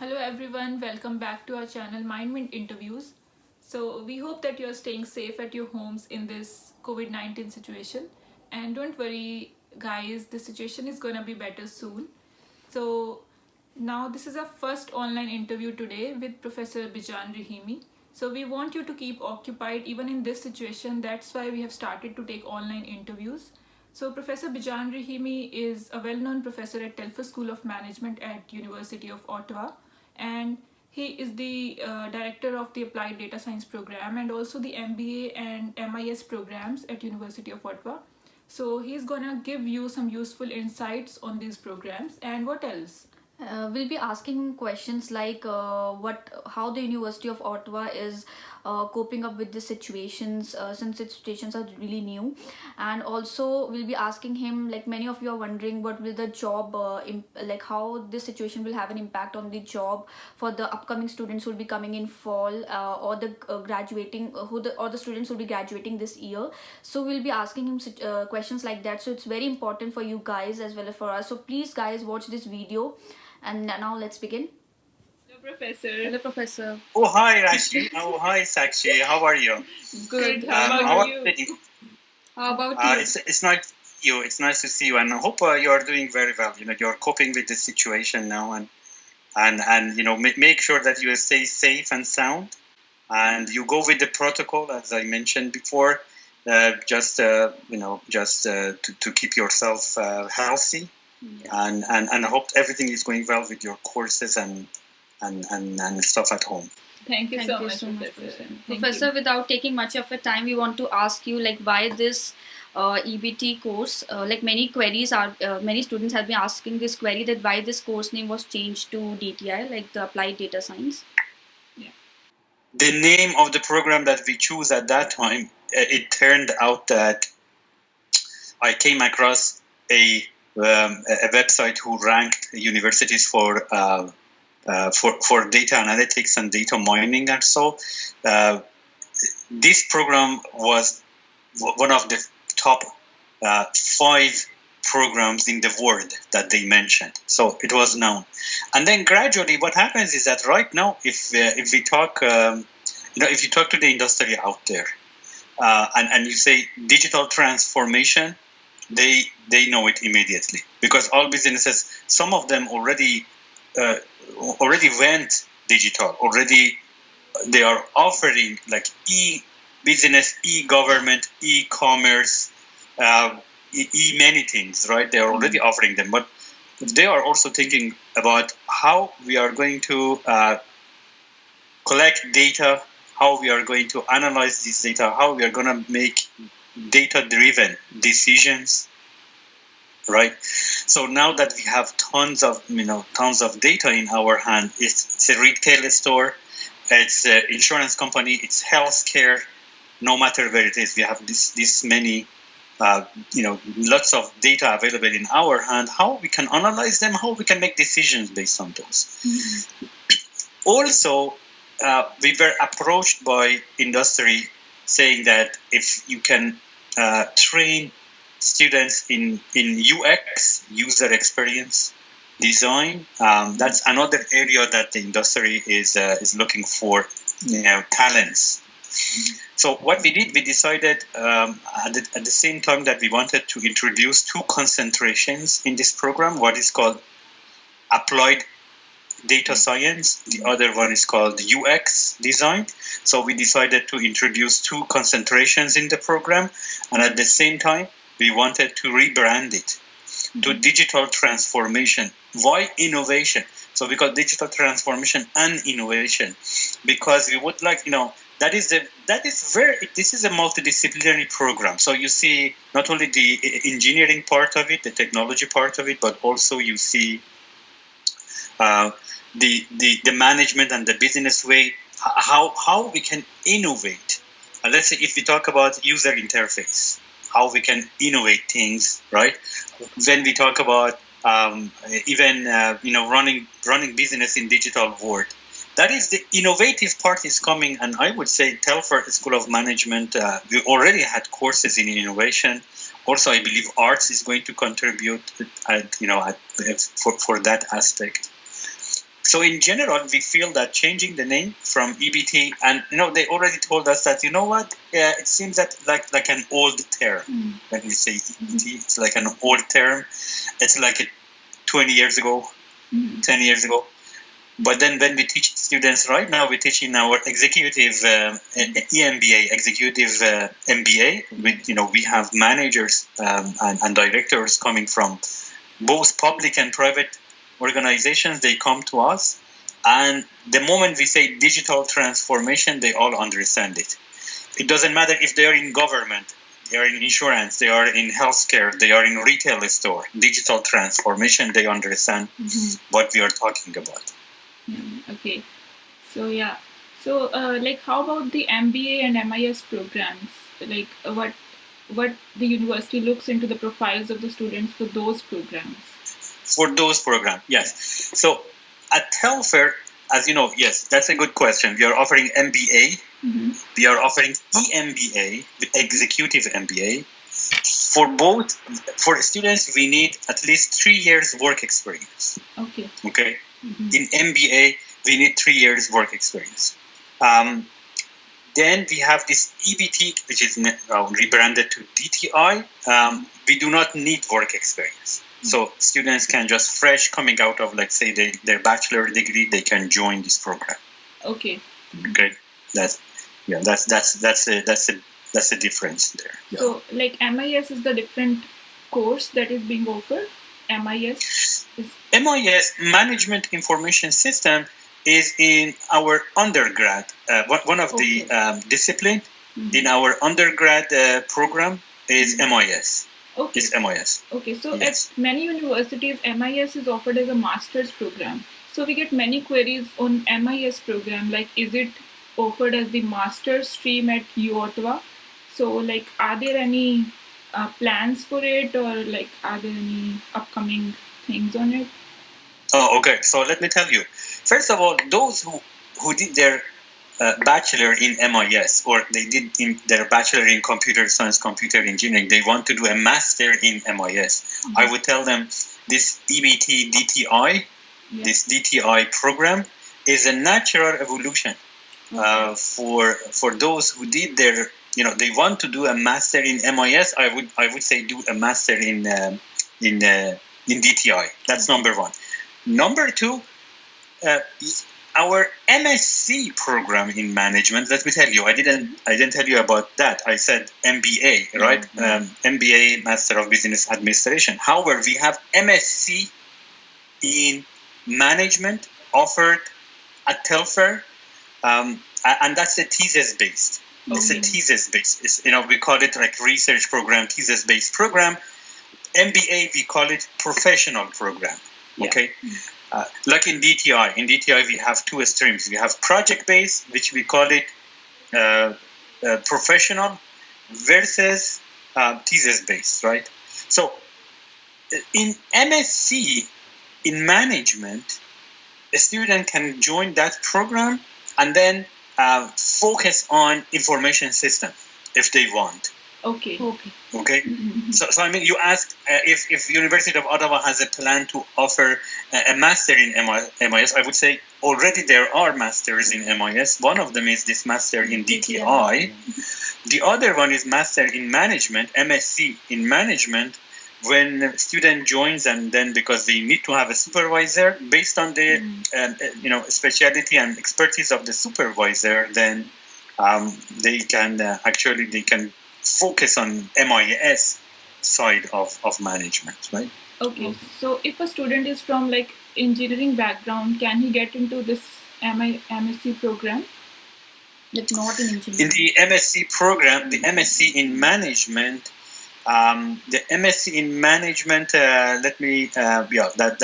Hello everyone, welcome back to our channel Mind Interviews. So we hope that you're staying safe at your homes in this COVID-19 situation. And don't worry guys, the situation is gonna be better soon. So now this is our first online interview today with Professor Bijan Raahemi. So we want you to keep occupied even in this situation. That's why we have started to take online interviews. So Professor Bijan Raahemi is a well-known professor at Telfer School of Management at University of Ottawa, and he is the director of the Applied Data Science program and also the MBA and MIS programs at University of Ottawa. So he's gonna give you some useful insights on these programs. And what else? We'll be asking questions like how the University of Ottawa is coping up with the situations since its situations are really new, and also we'll be asking him, like many of you are wondering, what will the job like how this situation will have an impact on the job for the upcoming students who will be coming in fall or the graduating or the students who will be graduating this year. So we'll be asking him questions like that. So it's very important for you guys as well as for us. So please guys watch this video. And now let's begin. Hello, Professor. Hello, Professor. Oh, hi, Rashi. Oh, hi, Sakshi. How are you? Good. How about you? How about you? It's nice to see you. It's nice to see you, and I hope you are doing very well. You're coping with the situation now, and make sure that you stay safe and sound, and you go with the protocol as I mentioned before. Just to keep yourself healthy. Yeah. And I hope everything is going well with your courses and stuff at home. Thank you so much, Professor. Professor, without taking much of your time, we want to ask you why this EBT course. Many queries are many students have been asking this query that why this course name was changed to DTI, like the Applied Data Science. Yeah. The name of the program that we choose at that time, it turned out that I came across a website who ranked universities for data analytics and data mining, and so this program was one of the top 5 programs in the world that they mentioned. So it was known, and then gradually, what happens is that right now, if we talk, if you talk to the industry out there, and you say digital transformation. They know it immediately, because all businesses, some of them already went digital. Already, they are offering like e-business, e-government, e-commerce, many things, right? They are already offering them, but they are also thinking about how we are going to collect data, how we are going to analyze this data, how we are going to make data-driven decisions, right? So now that we have tons of data in our hand, it's a retail store, it's an insurance company, it's healthcare. No matter where it is, we have this many, lots of data available in our hand. How we can analyze them, how we can make decisions based on those. Mm-hmm. Also, we were approached by industry saying that if you can train students in UX, user experience design, that's another area that the industry is looking for talents. So what we did, we decided at the same time that we wanted to introduce 2 concentrations in this program. What is called Applied Data Science. The other one is called UX Design. So we decided to introduce 2 concentrations in the program, and at the same time, we wanted to rebrand it to digital transformation. Why innovation? So we call digital transformation and innovation, because we would like, this is a multidisciplinary program. So you see not only the engineering part of it, the technology part of it, but also you see the management and the business way, how we can innovate. Let's say if we talk about user interface, how we can innovate things, right? When we talk about running business in digital world, that is the innovative part is coming. And I would say Telfer School of Management, we already had courses in innovation. Also, I believe arts is going to contribute, for that aspect. So in general, we feel that changing the name from EBT, and they already told us that it seems that like an old term. When we say EBT, it's like an old term. It's like 20 years ago, 10 years ago. But then when we teach students right now, we teach in our executive EMBA, executive MBA. We have managers and directors coming from both public and private organizations. They come to us, and the moment we say digital transformation, they all understand it. It doesn't matter if they are in government, they are in insurance, they are in healthcare, they are in retail store. Digital transformation, they understand what we are talking about. Okay, so how about the MBA and MIS programs? Like what the university looks into the profiles of the students for those programs? For those programs, yes. So at Telfer, as you know, yes, that's a good question. We are offering MBA, we are offering EMBA, executive MBA. For students, we need at least 3 years work experience. Okay. In MBA, we need 3 years work experience. Then we have this EBT, which is rebranded to DTI. We do not need work experience. So students can just fresh coming out of, let's say, their bachelor degree, they can join this program. Okay. That's a difference there. Yeah. So like MIS is the different course that is being offered. MIS, Management Information System, is in our undergrad. One of the discipline in our undergrad program is MIS. Okay. It's MIS. Okay, so yes. At many universities, MIS is offered as a master's program. So we get many queries on MIS program, like is it offered as the master's stream at U Ottawa? So like, are there any plans for it, or like are there any upcoming things on it? Oh, okay. So let me tell you. First of all, those who did their bachelor in MIS, or they did their bachelor in computer science, computer engineering, they want to do a master in MIS. I would tell them this EBT DTI, this DTI program is a natural evolution for those who did their, they want to do a master in MIS. I would say do a master in DTI. That's number one. Number two, our MSc program in management. Let me tell you, I didn't tell you about that. I said MBA, right? MBA, Master of Business Administration. However, we have MSc in management offered at Telfer, and that's a thesis based. It's a thesis based. It's, we call it like research program, thesis based program. MBA, we call it professional program. Okay. Like in DTI, we have two streams. We have project-based, which we call it professional, versus thesis-based, right? So in MSc, in management, a student can join that program and then focus on information system if they want. Okay. So I mean, you asked if University of Ottawa has a plan to offer a master in MIS. I would say already there are masters in MIS. One of them is this master in DTI. The other one is master in management, MSc in management. When a student joins, and then because they need to have a supervisor based on the specialty and expertise of the supervisor, then they can focus on MIS side of management, right? Okay, so if a student is from like engineering background, can he get into this MSc program? Like not in engineering. In the MSc program, the MSc in management,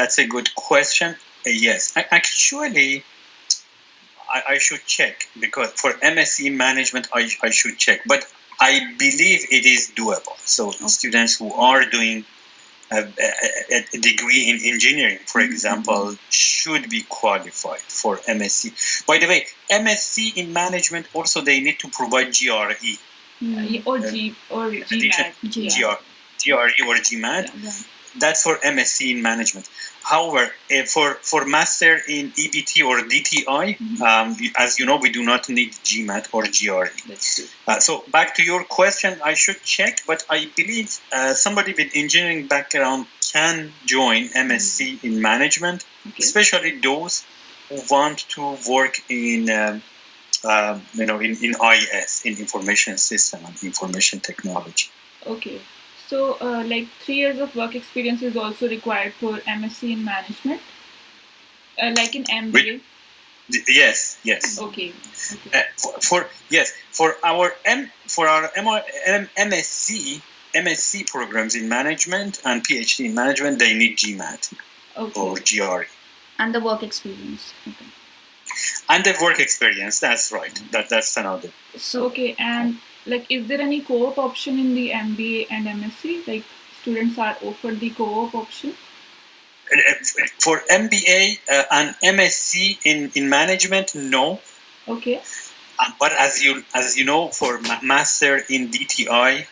that's a good question. Yes, actually, I should check, because for MSc management, I should check, but I believe it is doable. So students who are doing a degree in engineering, for example, should be qualified for MSc. By the way, MSc in management also they need to provide GRE or GMAT. GRE or GMAT. That's for MSc in management. However, for master in EBT or DTI, as you know, we do not need GMAT or GRE. So back to your question, I should check, but I believe somebody with engineering background can join MSc in management, especially those who want to work in in IES, in information system and information technology. Okay. So, 3 years of work experience is also required for MSc in management, like in MBA. Yes. Okay. For our MSc programs in management and Ph.D. in management, they need GMAT or GRE. And the work experience. Okay. And the work experience, that's right. That's another. So, okay, and is there any co-op option in the MBA and MSc? Like, students are offered the co-op option? For MBA and MSc in management, no. Okay. But as you know, for master in DTI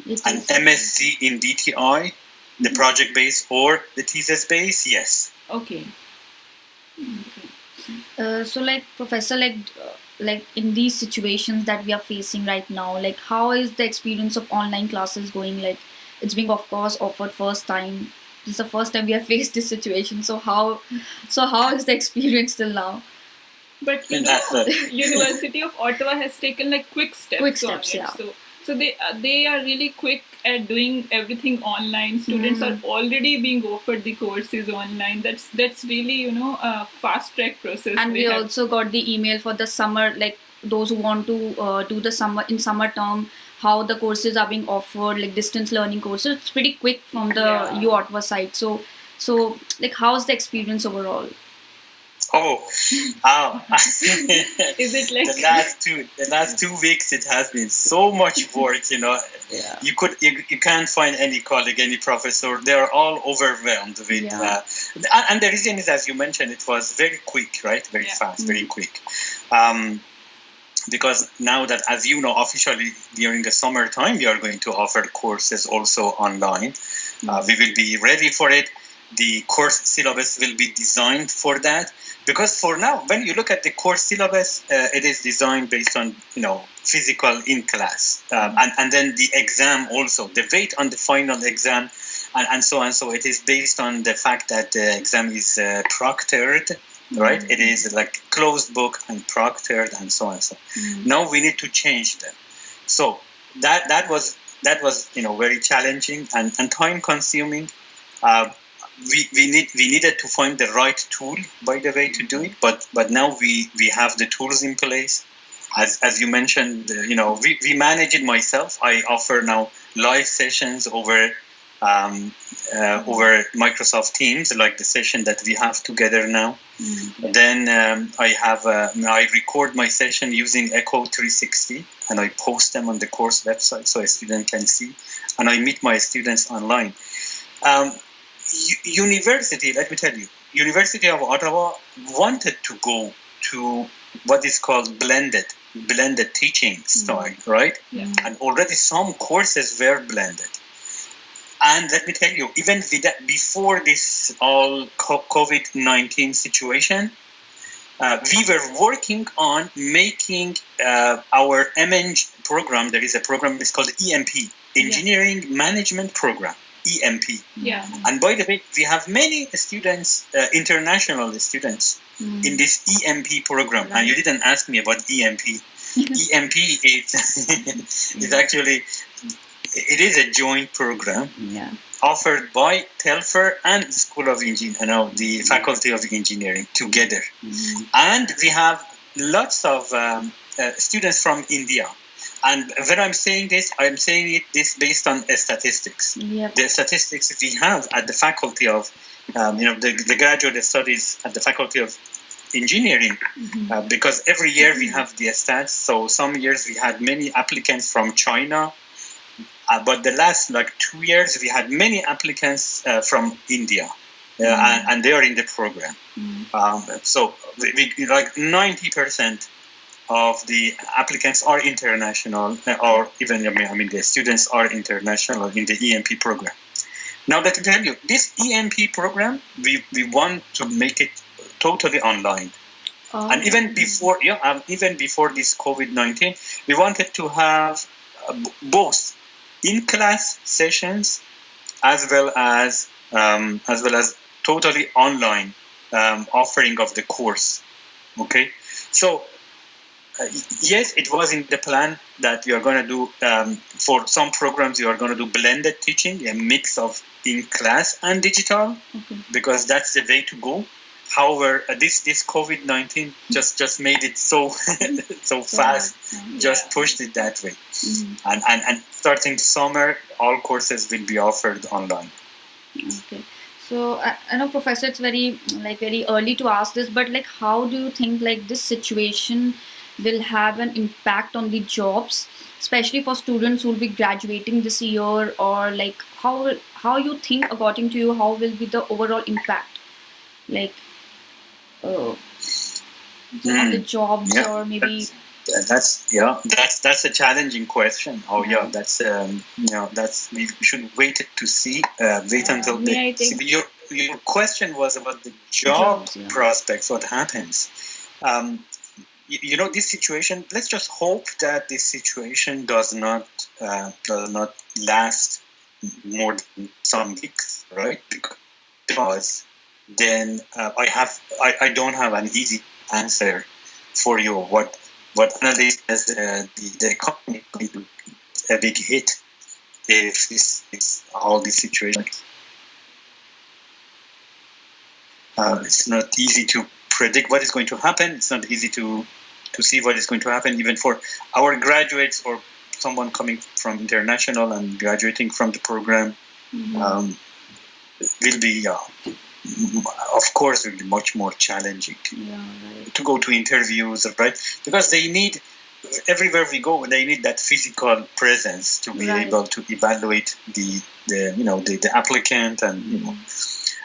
and MSc in DTI, the project base or the thesis base, yes. Okay. So, Professor, in these situations that we are facing right now, how is the experience of online classes going? It's being, of course, offered first time. This is the first time we have faced this situation. So how is the experience till now? But University of Ottawa has taken quick steps on it. Yeah. So they are really quick at doing everything online. Students are already being offered the courses online. That's really a fast track process. And we also got the email for the summer, those who want to do the summer term, how the courses are being offered, distance learning courses. It's pretty quick from the U Ottawa side. So how's the experience overall? Is it the last 2 weeks it has been so much work, Yeah. You can't find any colleague, any professor, they're all overwhelmed with and the reason is, as you mentioned, it was very quick, right? Very fast, very quick. Because now that, as you know, officially during the summertime we are going to offer courses also online. We will be ready for it. The course syllabus will be designed for that. Because for now, when you look at the course syllabus, it is designed based on, physical in class. And then the exam also, the weight on the final exam, and so on. So it is based on the fact that the exam is proctored, right? It is closed book and proctored and so on. So now we need to change them. So that was very challenging and time consuming. We needed to find the right tool, by the way, to do it. But now we have the tools in place. As you mentioned, we manage it myself. I offer now live sessions over Microsoft Teams, like the session that we have together now. Then I record my session using Echo 360 and I post them on the course website so a student can see. And I meet my students online. University, let me tell you, University of Ottawa wanted to go to what is called blended teaching style, right? Yeah. And already some courses were blended. And let me tell you, even before this all COVID-19 situation, we were working on making our MEng program. There is a program, it's called EMP, Engineering Management Program. EMP. Yeah. And by the way, we have many students, international students, in this EMP program. Right. And you didn't ask me about EMP. EMP is actually, it is a joint program offered by Telfer and School of Engineering, the Faculty of Engineering together. And we have lots of students from India. And when I'm saying this this based on statistics. Yep. The statistics we have at the Faculty of, the graduate studies at the Faculty of Engineering, because every year we have the stats. So some years we had many applicants from China, but the last 2 years we had many applicants from India, and they are in the program. So we 90%. Of the applicants are international, or even the students are international in the EMP program. Now that I tell you, this EMP program, we want to make it totally online. And even before this COVID-19, we wanted to have both in-class sessions as well as totally online offering of the course. Okay, so yes, it was in the plan that we are going to do for some programs. You are going to do blended teaching, a mix of in-class and digital, because that's the way to go. However, this COVID-19 just made it so fast, just pushed it that way. And starting summer, all courses will be offered online. Okay. So I know, Professor, it's very early to ask this, but like, how do you think like this situation will have an impact on the jobs, especially for students who will be graduating this year, or like how you think, according to you, how will be the overall impact, like on the jobs, or maybe that's a challenging question. That's we should wait to see. Wait until your question was about the jobs prospects. What happens? This situation. Let's just hope that this situation does not last more than some weeks, right? Because then I don't have an easy answer for you. What analysts as the economy is going to a big hit if this all these situations. It's not easy to predict what is going to happen. It's not easy to see what is going to happen, even for our graduates or someone coming from international and graduating from the program. Will be of course will be much more challenging to go to interviews, right? Because they need, everywhere we go, they need that physical presence to be able to evaluate the applicant. And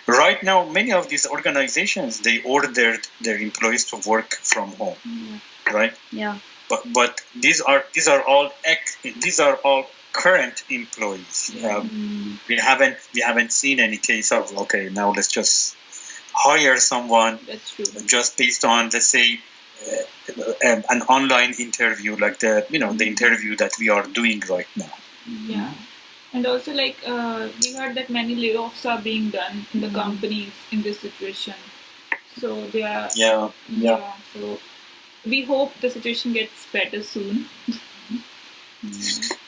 right now many of these organizations, they ordered their employees to work from home, right? But these are all current employees. We haven't seen any case of, okay, now let's just hire someone just based on, let's say, an online interview, like the interview that we are doing right now. And also, like, we heard that many layoffs are being done in the companies in this situation. So they are so we hope the situation gets better soon.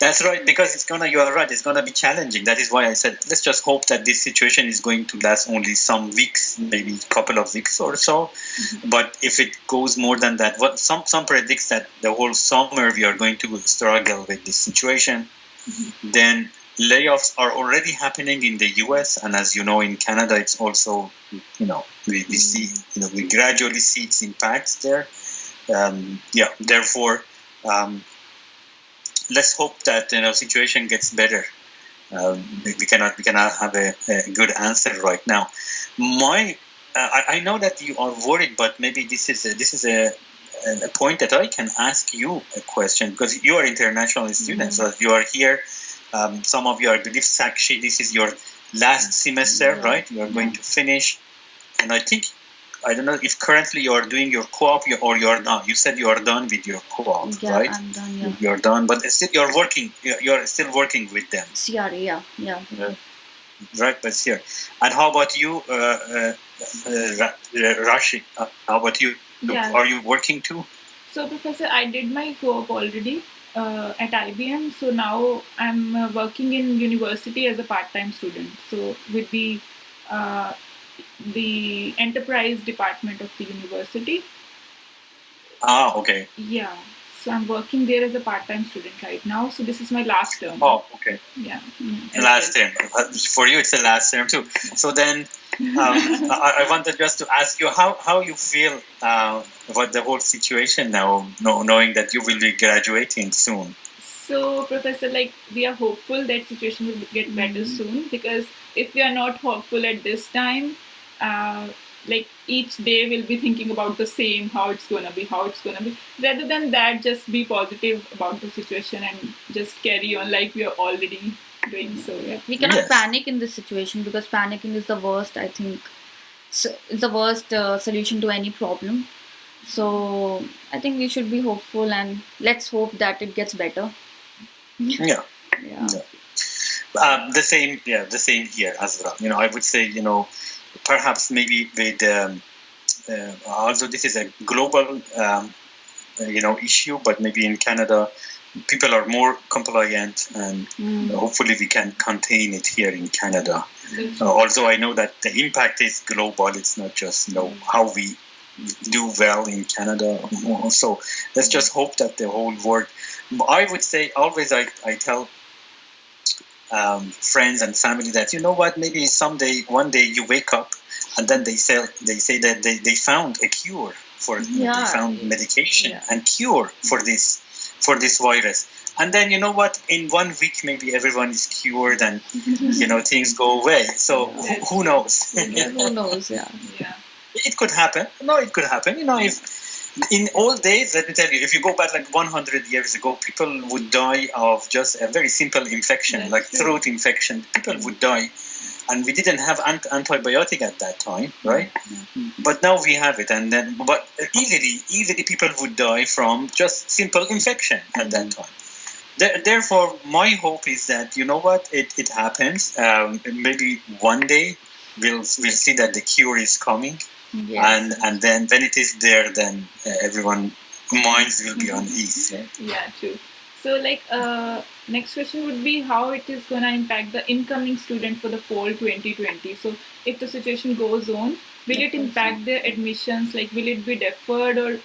That's right, because you are right, it's gonna be challenging. That is why I said, let's just hope that this situation is going to last only some weeks, maybe a couple of weeks or so. But if it goes more than that, some predicts that the whole summer we are going to struggle with this situation. Then layoffs are already happening in the US, and as you know, in Canada, it's also, we see, we gradually see its impacts there. Therefore, let's hope that situation gets better. We cannot have a good answer right now. I know that you are worried, but maybe this is a point that I can ask you a question, because you are international students. So you are here. Some of you, I believe, Sakshi, this is your last semester, right? You are going to finish, and I don't know if currently you are doing your co-op or you are done. You said you are done with your co-op, right? I'm done, You're done, but still you're working. You're still working with them. CRA, Right, but here. And how about you, Rashi? How about you? Yes. Are you working too? So, Professor, I did my co-op already at IBM. So now I'm working in university as a part-time student. So with the enterprise department of the university. Okay. Yeah. So I'm working there as a part-time student right now. So this is my last term. Oh, okay. Yeah. Last term. For you, it's the last term too. So then, I wanted just to ask you how you feel about the whole situation now, knowing that you will be graduating soon. So, Professor, we are hopeful that situation will get better soon, because if we are not hopeful at this time, each day we'll be thinking about the same, how it's gonna be. Rather than that, just be positive about the situation and just carry on like we are already doing so. Yeah. We cannot Yes. panic in this situation, because panicking is the worst, I think. So it's the worst solution to any problem. So I think we should be hopeful, and let's hope that it gets better. Yeah. Yeah. The same here as well. I would say, perhaps maybe with although this is a global issue, but maybe in Canada people are more compliant, and hopefully we can contain it here in Canada. Although I know that the impact is global, it's not just how we do well in Canada. So let's just hope that the whole world. I would say always, I tell friends and family that, what, maybe one day you wake up and then they say that they found a cure they found medication and cure for this virus, and then what, in 1 week maybe everyone is cured and things go away. So who knows? Who knows? Yeah. It could happen. No, it could happen. If in old days, let me tell you, if you go back like 100 years ago, people would die of just a very simple infection, like throat infection. People would die, and we didn't have antibiotic at that time, right? But now we have it, but easily people would die from just simple infection at that time. Therefore, my hope is that it happens. Maybe one day we'll see that the cure is coming. Yes. And then when it is there, then everyone's minds will be on ease. Yeah, true. So next question would be how it is going to impact the incoming student for the fall 2020. So if the situation goes on, will it impact their admissions? Will it be deferred, or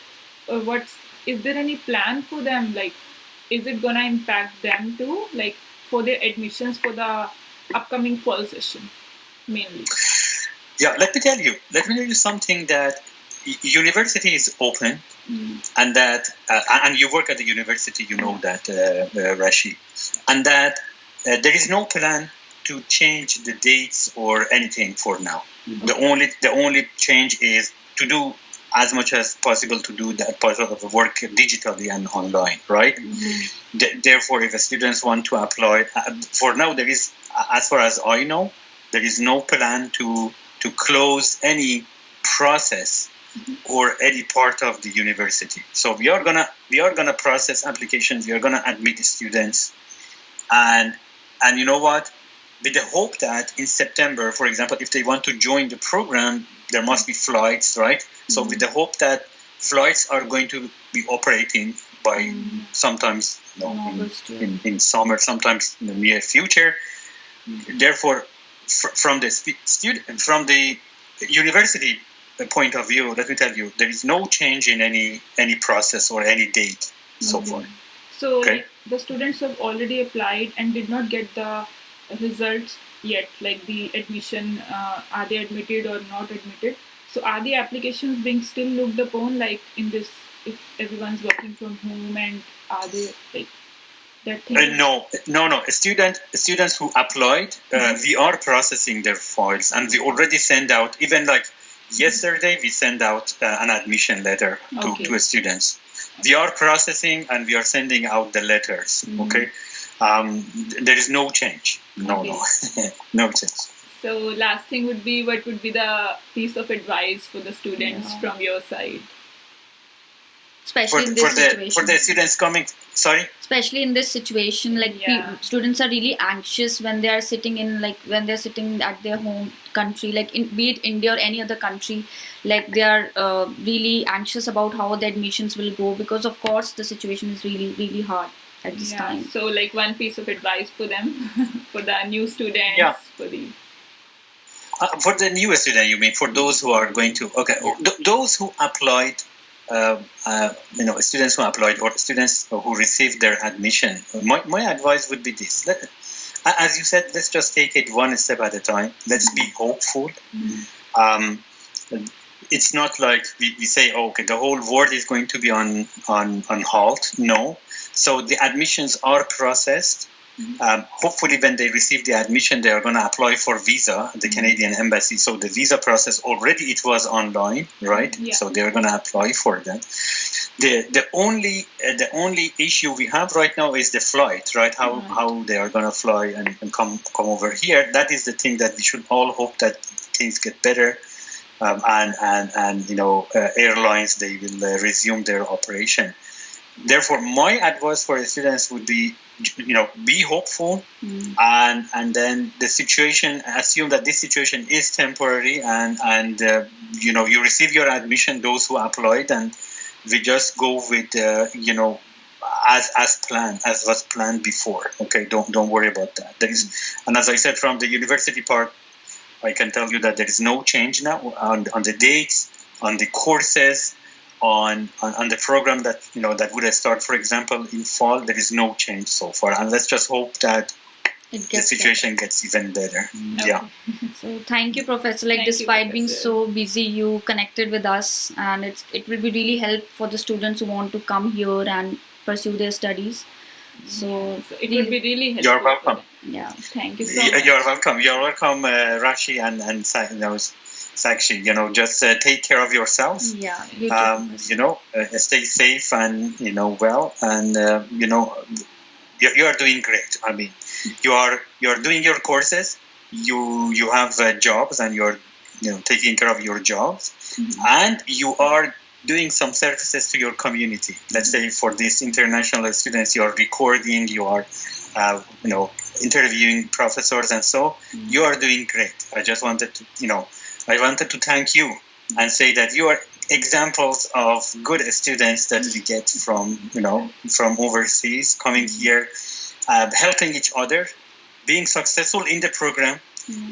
is there any plan for them? Is it going to impact them too, for their admissions for the upcoming fall session mainly? Yeah, let me tell you something, that university is open, and that and you work at the university, that, Rashi, and that there is no plan to change the dates or anything for now. The only change is to do as much as possible to do that part of the work digitally and online, right? Therefore, if the students want to apply, for now there is, as far as I know, there is no plan to close any process or any part of the university. So we are gonna process applications. We are gonna admit students, and you know what? With the hope that in September, for example, if they want to join the program, there must be flights, right? So with the hope that flights are going to be operating by sometimes in summer, sometimes in the near future. Therefore, from the university point of view, let me tell you, there is no change in any process or any date so far. So the students have already applied and did not get the results yet, the admission, are they admitted or not admitted? So are the applications being still looked upon, in this, if everyone's working from home, and are they that thing? No. Students who applied, we are processing their files, and we already send out, even yesterday we sent out an admission letter to students. We are processing and we are sending out the letters. Okay, there is no change. No change. So last thing would be, what would be the piece of advice for the students from your side? Especially in this situation. For the students coming, sorry? Especially in this situation, students are really anxious when they are sitting at their home country, be it India or any other country, they are really anxious about how the admissions will go, because of course the situation is really, really hard at this time. So one piece of advice for them, for the new students, for the new student, you mean, for those who are going to, those who applied, students who applied or students who received their admission, my advice would be this. As you said, let's just take it one step at a time. Let's be hopeful. It's not like we say, the whole world is going to be on halt. No. So the admissions are processed. Hopefully when they receive the admission, they are going to apply for visa at the Canadian Embassy. So the visa process already, it was online, right? So they're going to apply for that. the only issue we have right now is the flight, right? How they are gonna fly and come over here. That is the thing that we should all hope that things get better, and airlines, they will resume their operation. Therefore, my advice for the students would be, be hopeful, and then the situation, assume that this situation is temporary, and you receive your admission, those who applied, and we just go with as planned, as was planned before. Okay, don't worry about that. And as I said, from the university part, I can tell you that there is no change now on the dates, on the courses, on the program that that would start, for example, in fall. There is no change so far, and let's just hope that the situation gets even better. Okay. Yeah. So thank you, Professor. Like, Thank you, despite being Professor. so busy, you connected with us, and it will be really help for the students who want to come here and pursue their studies. So it would be really helpful. You're welcome. Yeah. Thank you so much. You're welcome. You're welcome, Rashi and Sakshi. Just take care of yourselves. Yeah. You too. Stay safe and well, and you are doing great. I mean, you are doing your courses. You have jobs, and you're taking care of your jobs, and you are doing some services to your community. Let's say for these international students, you are recording, you are interviewing professors, and so you are doing great. I just wanted to thank you and say that you are examples of good students that we get from overseas, coming here, helping each other, being successful in the program,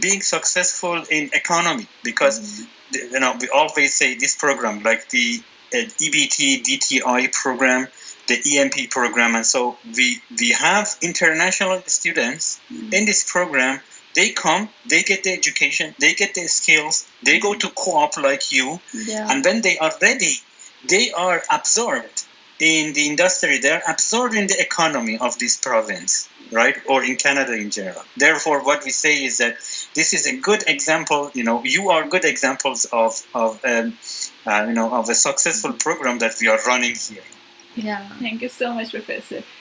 being successful in economy, because we always say this program, like the EBT, DTI program, the EMP program, and so we have international students in this program. They come, they get the education, they get the skills, they go to co-op like you, and when they are ready, they are absorbed in the industry, they are absorbed in the economy of this province, right? Or in Canada in general. Therefore, what we say is that this is a good example, you are good examples of a successful program that we are running here. Yeah. Thank you so much, Professor.